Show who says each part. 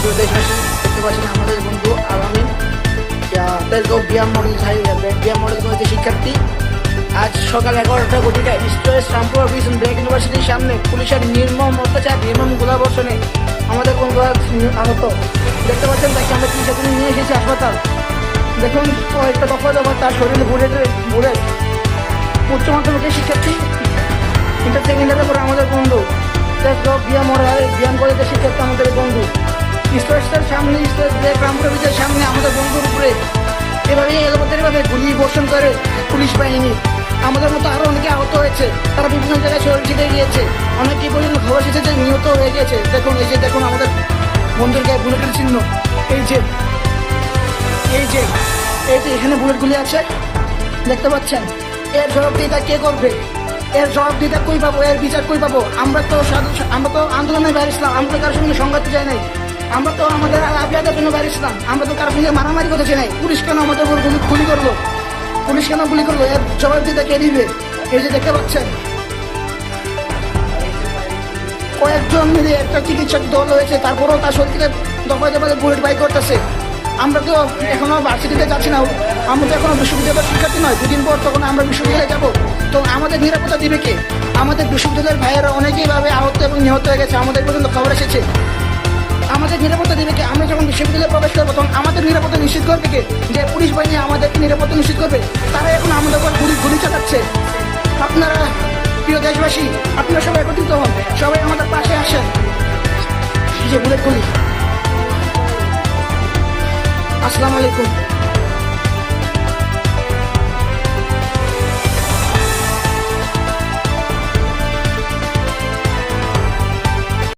Speaker 1: প্রিয় দেশবাসী, দেখতে পাচ্ছেন আমাদের বন্ধু আলামিন তেলগাঁও বিএম মডেল কলেজের শিক্ষার্থী। আজ সকাল 11টা ঘটিকায় স্ট্রেস রামপুর বিজন ব্রেক ইউনিভার্সিটির সামনে পুলিশের নির্মম অত্যাচার, নির্মম গোলাবর্ষণে আমাদের বন্ধু আহত। দেখতে পাচ্ছেন তাকে আমরা চিকিৎসা করে নিয়ে এসেছি হাসপাতাল। দেখুন কয়েকটা দফা দফা তার শরীরে বুলেট উচ্চ মাধ্যমিকের শিক্ষার্থী, ইন্টার সেকেন্ডারে পরে আমাদের বন্ধু তেলগাঁও বিএম কলেজের শিক্ষার্থী আমাদের বন্ধু। স্ট্রেসের সামনে রামপুর ব্রিজের সামনে আমাদের বন্ধুর উপরে এভাবে এলোপাতারিভাবে গুলি বর্ষণ করে পুলিশ বাহিনী। আমাদের মতো আরও অনেকে আহত হয়েছে, তারা বিভিন্ন জায়গায় শরীর ছিটে গিয়েছে, অনেকেই পর্যন্ত খবর এসেছে যে নিহত হয়ে গিয়েছে। দেখুন এই যে দেখুন আমাদের বন্ধুর গায়ে বুলেটের চিহ্ন, এই যে এখানে বুলেটগুলি আছে দেখতে পাচ্ছেন। এর জবাবদিহিতা কে করবে? এর জবাবদিহিতা কই পাবো? এর বিচার কই পাবো? আমরা তো আন্দোলনে বেরিয়েছিলাম, আমরা তো কারোর সঙ্গে সংঘাতে যাই নাই, আমরা তো আমাদের আবিয়াদের জন্য বেরিয়েছিলাম, আমরা তো কারোর সঙ্গে মারামারি করতে চাই নাই। পুলিশ কেন আমাদের উপর গুলি করলো? পুলিশ কেন গুলি করলো? এর জবাবদিহিতা কে দিবে? এই যে দেখতে পাচ্ছেন কয়েকজন মিলে একটা চিকিৎসক দল হয়েছে, তারপরেও তার শরীর থেকে দফায় দফায় বুলেট বাই করতেছে। আমরা তো এখনো ভার্সিটিতে যাচ্ছি না, আমরা তো এখনো বিশ্ববিদ্যালয়ের শিক্ষার্থী নয়। দুদিন পর তখন আমরা বিশ্ববিদ্যালয়ে যাবো, তো আমাদের নিরাপত্তা দিবে কে? আমাদের বিশ্ববিদ্যালয়ের ভাইয়েরা অনেকেই ভাবে আহত এবং নিহত হয়ে গেছে, আমাদের পর্যন্ত খবর এসেছে। আমাদের নিরাপত্তা দিবে কে? আমরা যখন বিশ্ববিদ্যালয়ে প্রবেশ করবো তখন আমাদের নিরাপত্তা নিশ্চিত করবে কে? যে পুলিশ বাহিনী আমাদেরকে নিরাপত্তা নিশ্চিত করবে, তারা এখন আমাদের উপর গুলি চালাচ্ছে। আপনারা প্রিয় দেশবাসী, আপনারা সবাই একত্রিত হন, সবাই আমাদের পাশে আসেন। যে বুলেট গুলি। আসসালামু আলাইকুম।